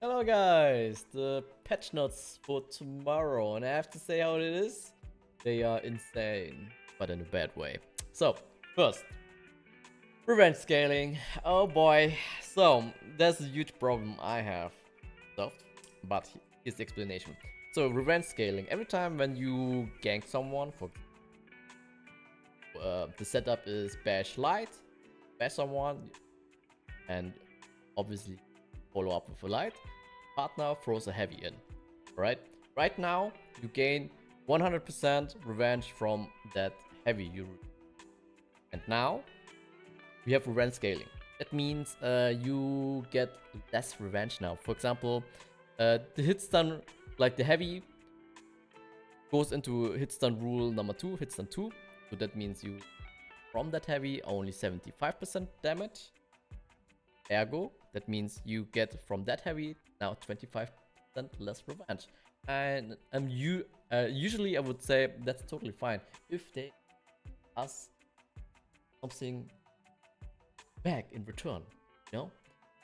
Hello guys, the patch notes for tomorrow, and I have to say how it is. They are insane, but in a bad way. So, first, revenge scaling. Oh boy. So, there's a huge problem I have solved, but here's the explanation. So, revenge scaling. Every time when you gank someone, for the setup is bash light, bash someone, and obviously follow up with a light. Partner throws a heavy in. Right now, you gain 100% revenge from that heavy you. And now, we have revenge scaling. That means you get less revenge now. For example, the hit stun, like the heavy, goes into hit stun rule number 2, hit stun 2. So that means you, from that heavy, only 75% damage. Ergo, that means you get from that heavy now 25% less revenge. And usually I would say that's totally fine if they ask something back in return. You know,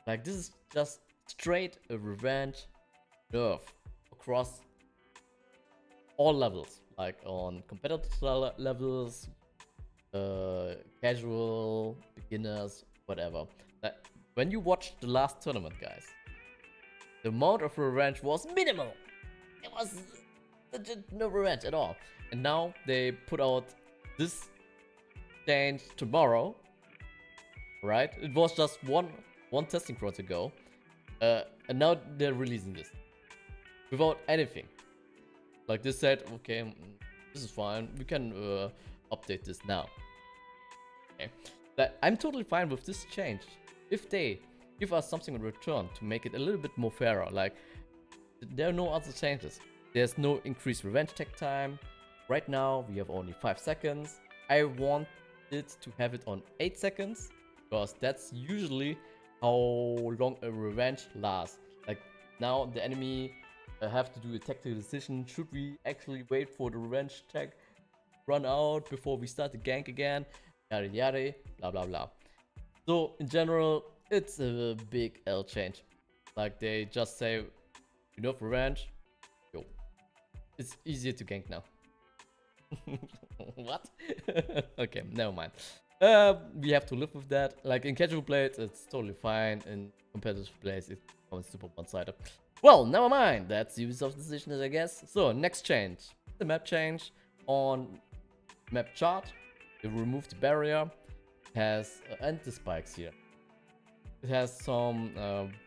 like this is just straight a revenge nerf across all levels, like on competitive levels, casual, beginners, whatever. Like, when you watched the last tournament, guys, the amount of revenge was minimal. It was legit no revenge at all. And now they put out this change tomorrow, right? It was just one testing front ago, and now they're releasing this without anything. Like they said, okay, this is fine. We can update this now. Okay, but I'm totally fine with this change. If they give us something in return to make it a little bit more fairer, like there are no other changes. There's no increased revenge tech time. Right now we have only 5 seconds. I want it to have it on 8 seconds because that's usually how long a revenge lasts. Like now the enemy have to do a tactical decision. Should we actually wait for the revenge tech run out before we start the gank again? Yada yada, blah blah blah. So in general, it's a big L change. Like they just say, enough revenge. Yo, it's easier to gank now. What? Okay, never mind. We have to live with that. Like in casual plays, it's totally fine. In competitive plays, it becomes super one-sided. Well, never mind. That's Ubisoft's decision, I guess. So next change, the map change on map chart. They removed the barrier. Has and the spikes here. It has some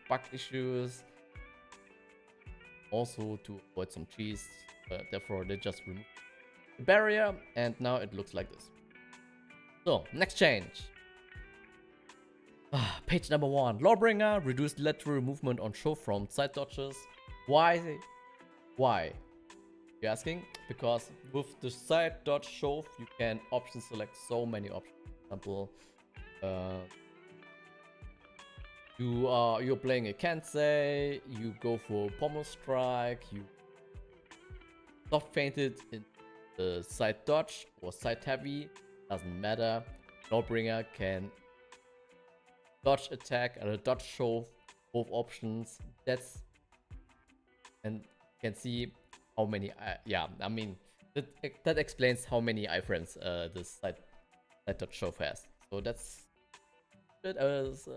bug issues. Also to avoid some cheese. Therefore, they just removed the barrier, and now it looks like this. So next change. Page number 1. Lawbringer reduced lateral movement on show from side dodges. Why? Why? You're asking? Because with the side dodge shove, you can option select so many options. For example, you're playing a Kansei, you go for pommel strike, you soft fainted in the side dodge or side heavy, doesn't matter. Lawbringer can dodge attack and a dodge shove, both options. And you can see how many. Yeah, I mean that explains how many iframes this side dodge shove has. So that's good as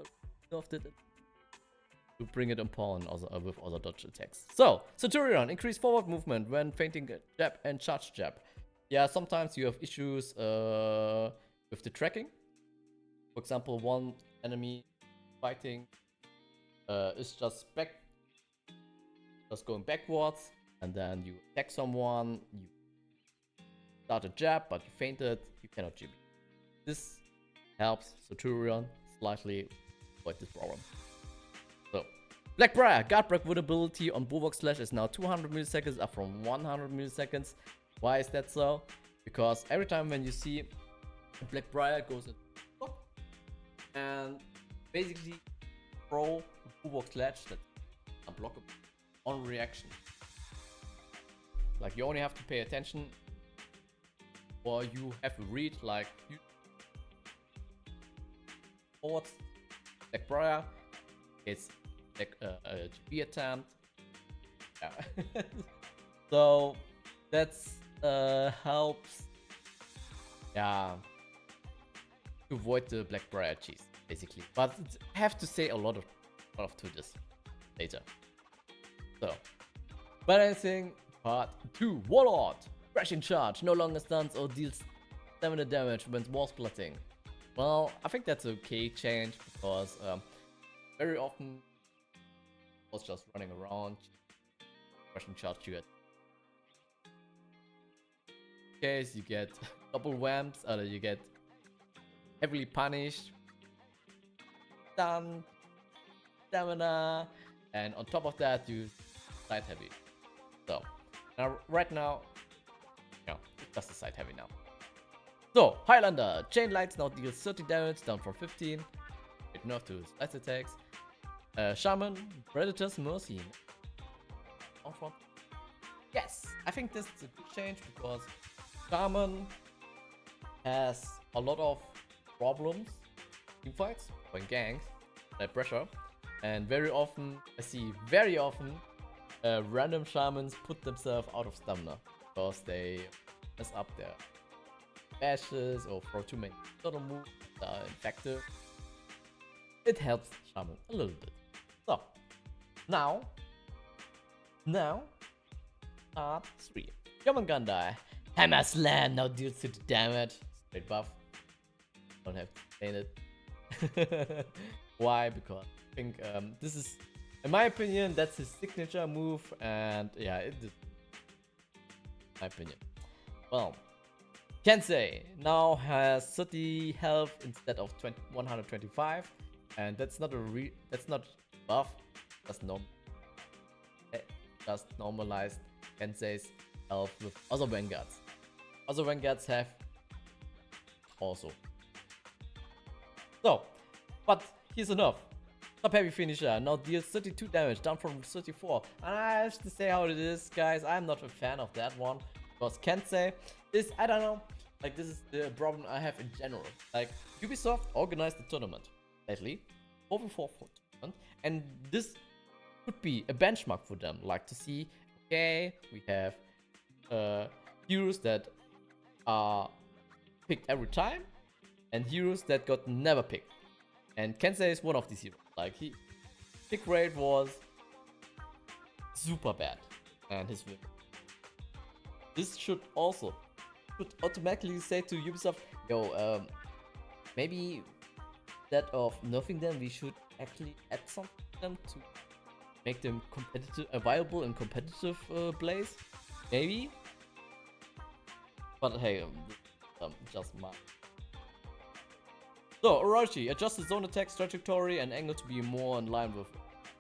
to bring it upon also with other dodge attacks. So Centurion, increase forward movement when feinting a jab and charge jab. Yeah, sometimes you have issues with the tracking. For example, one enemy fighting is just going backwards, and then you attack someone, you start a jab, but you fainted, you cannot GB. This helps Centurion slightly avoid this problem. So, Blackbriar, Guardbreak vulnerability on Bulwark Slash is now 200 milliseconds, up from 100 milliseconds. Why is that so? Because every time when you see Blackbriar goes in and basically throw Bulwark Slash that's unblockable on reaction. Like you only have to pay attention, or you have to read like you forward Blackbriar. It's GB attempt. Yeah. So that's helps, yeah, to avoid the black briar cheese basically. But I have to say a lot to this later. So balancing part 2. Warlord. Crashing charge. No longer stuns or deals stamina damage when wall splitting. Well, I think that's okay change because very often I was just running around. Crashing charge you get. In case you get double whamps, or you get heavily punished, stun, stamina, and on top of that you side heavy. So now right now, no, it's just a side heavy now. So Highlander, chain lights now deals 30 damage down from 15. It nerf to slice attacks. Shaman, Predator's Mercy. On front. Yes, I think this is a good change because Shaman has a lot of problems in fights or in gangs, like pressure, and very often I see random shamans put themselves out of stamina because they mess up their bashes or throw too many sort of moves that are effective. It helps shaman a little bit. So now part 3. Youngandai. Hammer Slam now deals 50 damage. Straight buff. Don't have to explain it. Why? Because I think this is, in my opinion, that's his signature move, and yeah, it is my opinion. Well, Kensei now has 30 health instead of 125, and that's not buff. That's just normalized Kensei's health with other vanguards. Other vanguards have also. So, but here's enough. Top heavy finisher now deals 32 damage, down from 34. And I have to say how it is, guys. I'm not a fan of that one because Kensei is, I don't know, like this is the problem I have in general. Like Ubisoft organized the tournament lately, 4v4 tournament, and this could be a benchmark for them, like to see, okay, we have heroes that are picked every time and heroes that got never picked. And Kensei is one of these heroes. Like pick rate was super bad, and this should automatically say to Ubisoft, yo, maybe instead of nerfing them, we should actually add something to them to make them competitive, viable and competitive plays, maybe. But hey, just my. So Orochi adjusts the zone attack's trajectory and angle to be more in line with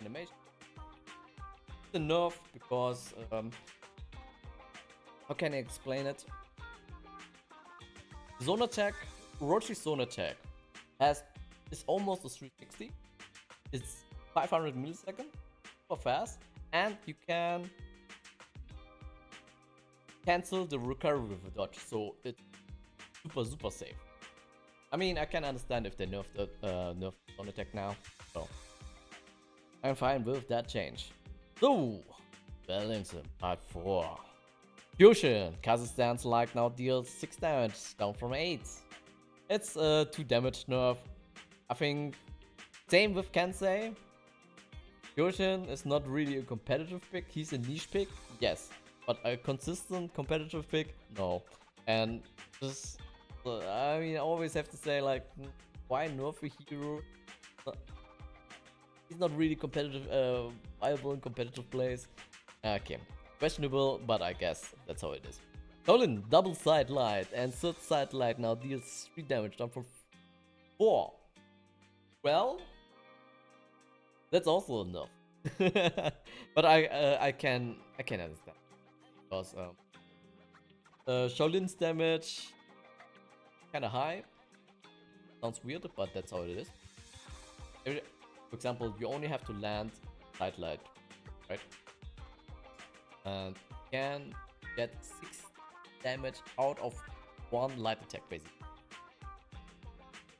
animation. It's a nerf because how can I explain it? Zone attack, Orochi's zone attack is almost a 360. It's 500 milliseconds. Super fast, and you can cancel the recovery with a dodge, so it's super safe. I mean, I can understand if they nerf on attack now, so I'm fine with that change. So, balancing part 4. Fusion, Kazakhstan's like now deals 6 damage, down from 8. It's a 2 damage nerf. I think same with Kensei. Fusion is not really a competitive pick. He's a niche pick, yes, but a consistent competitive pick, no. And this, I mean, I always have to say, like, why nerf a hero? He's not really competitive, viable in competitive plays. Okay, questionable, but I guess that's how it is. Colin, double side light, and third side light now deals 3 damage, down from 4. Well, that's also enough. But I can understand because Shaolin's damage kinda high. Sounds weird, but that's how it is. For example, you only have to land side light, right? And you can get 6 damage out of 1 light attack basically.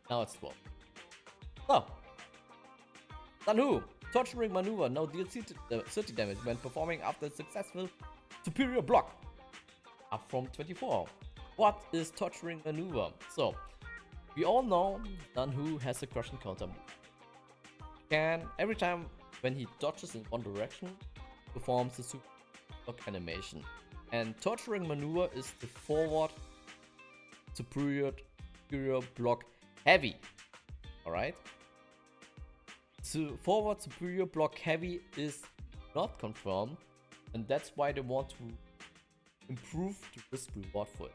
Now it's 12. Oh, Sanhu, Torturing maneuver now deals 30 damage when performing after a successful superior block. Up from 24. What is torturing maneuver? So, we all know Danhu has a crushing counter move. Every time when he dodges in one direction, performs a super block animation. And torturing maneuver is the forward superior block heavy. Alright? So forward superior block heavy is not confirmed, and that's why they want to improve the risk reward for it.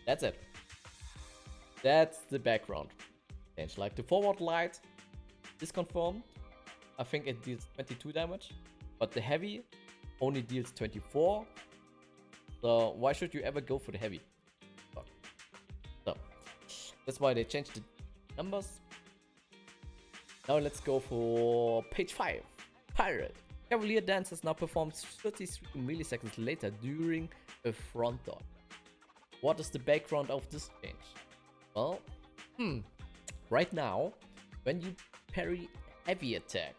That's it. That's the background change. Like the forward light is confirmed. I think it deals 22 damage, but the heavy only deals 24. So why should you ever go for the heavy? So that's why they changed the numbers. Now let's go for page 5. Pirate. Cavalier Dance has now performed 33 milliseconds later during a front dodge. What is the background of this change? Well, right now, when you parry heavy attack,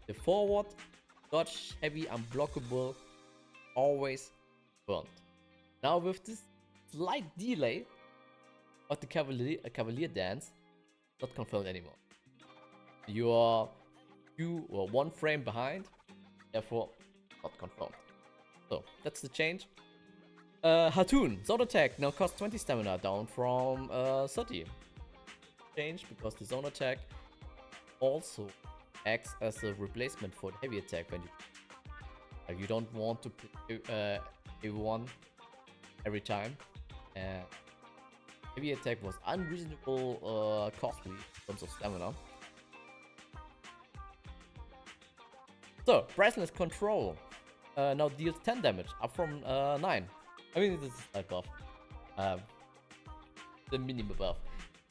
the forward dodge heavy unblockable always burned. Now with this slight delay of the Cavalier Dance, not confirmed anymore. You are 2 or 1 frame behind, therefore not confirmed. So that's the change. Hatun, zone attack now costs 20 stamina, down from 30. Change because the zone attack also acts as a replacement for the heavy attack when you don't want to play A1 every time. Heavy attack was unreasonable costly in terms of stamina. So, Priceless Control now deals 10 damage, up from 9. I mean, this is like buff. The minimum buff.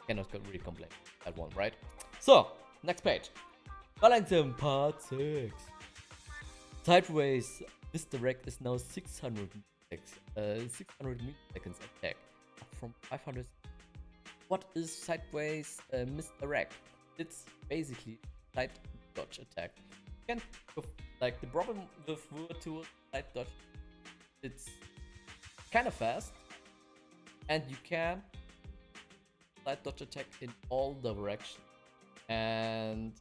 Cannot really complain. That one, right? So, next page. Wellington part 6. Sideways misdirect is now 600 milliseconds attack, up from 500. What is sideways misdirect? It's basically side dodge attack. You can, like the problem with virtual side dodge, it's kind of fast, and you can side dodge attack in all directions. And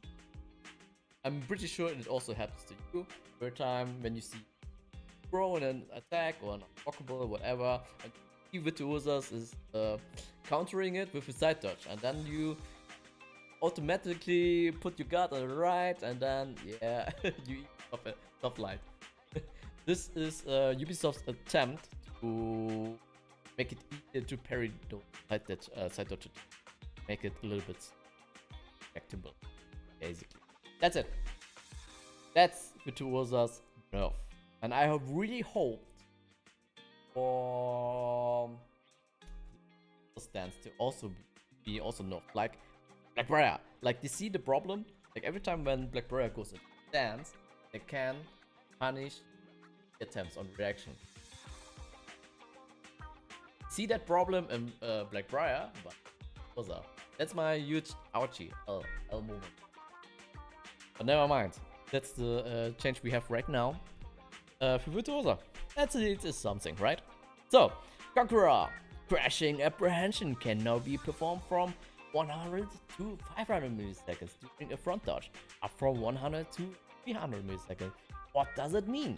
I'm pretty sure it also happens to you every time when you see throw in an attack or an unblockable or whatever, and Virtuosos is countering it with a side dodge, and then you automatically put your guard on the right, and then yeah, you eat top line. This is Ubisoft's attempt to make it easier to parry the side dodge, make it a little bit respectable, basically. That's it. That's Virtuoso's nerf, and I have really hoped for the stance to also be also nerfed, like Blackbriar. Like, you see the problem? Like, every time when Blackbriar goes into stance, they can punish attempts on reaction. See that problem in Blackbriar, but Virtuoso. That's my huge ouchie L moment. But never mind. That's the change we have right now. For Virtuoso. That's it is something, right? So, Conqueror. Crashing Apprehension can now be performed from 100 to 500 milliseconds during a front dodge, up from 100 to 300 milliseconds. What does it mean?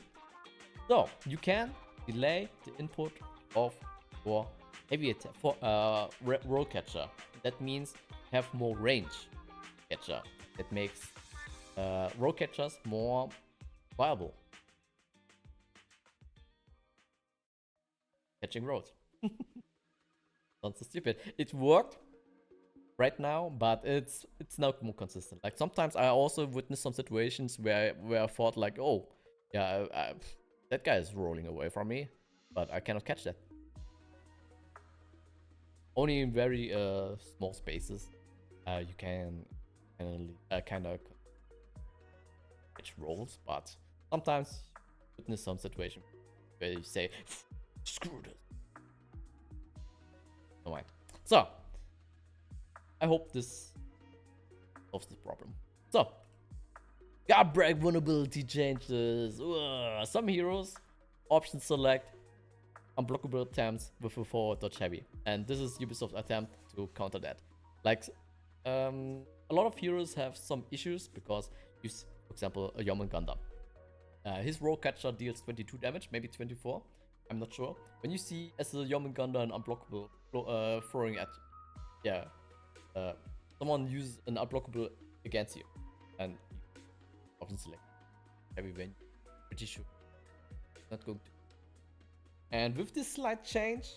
So, you can delay the input of your heavy attack for roll catcher. That means have more range catcher. That makes roll catchers more viable. Catching rolls. Not so stupid. It worked right now, but it's not more consistent. Like, sometimes I also witnessed some situations where I thought like, oh yeah, that guy is rolling away from me, but I cannot catch that. Only in very small spaces you can kind of catch rolls, but sometimes witness some situation where you say, screw this. No mind. So I hope this solves this problem. So, Guardbreak vulnerability changes. Ugh. Some heroes, option select, unblockable attempts with a forward dodge heavy. And this is Ubisoft's attempt to counter that. Like, a lot of heroes have some issues because, for example, a Yeoman Gundam. His roll catcher deals 22 damage, maybe 24. I'm not sure. When you see as a Yeoman Gundam unblockable throwing at, someone uses an unblockable against you, and you often select heavy when pretty sure not going to. And with this slight change,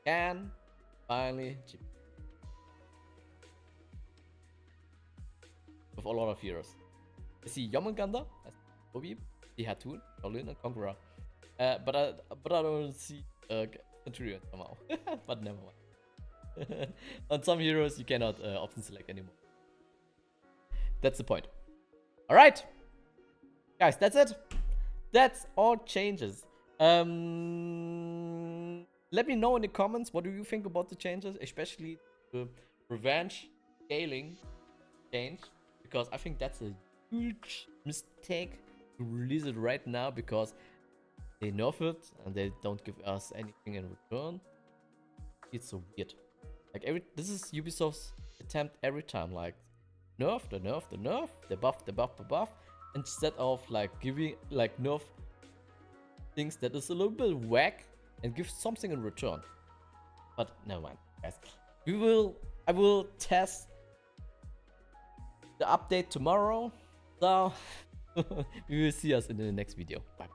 can finally with a lot of heroes. I see Yeoman Gundam as Obi, the Hatun, Shaolin, and Conqueror. But I don't see Centurion somehow. But never mind. On some heroes you cannot often select anymore. That's the point. Alright, guys, that's it. That's all changes. Let me know in the comments, what do you think about the changes, especially the revenge scaling change, because I think that's a huge mistake to release it right now, because they nerf it and they don't give us anything in return. It's so weird. Like this is Ubisoft's attempt every time, like nerf, the nerf, the nerf, the buff, the buff, the buff, instead of like giving like nerf things that is a little bit whack and give something in return. But never mind, guys. I will test the update tomorrow. So we will see us in the next video. Bye.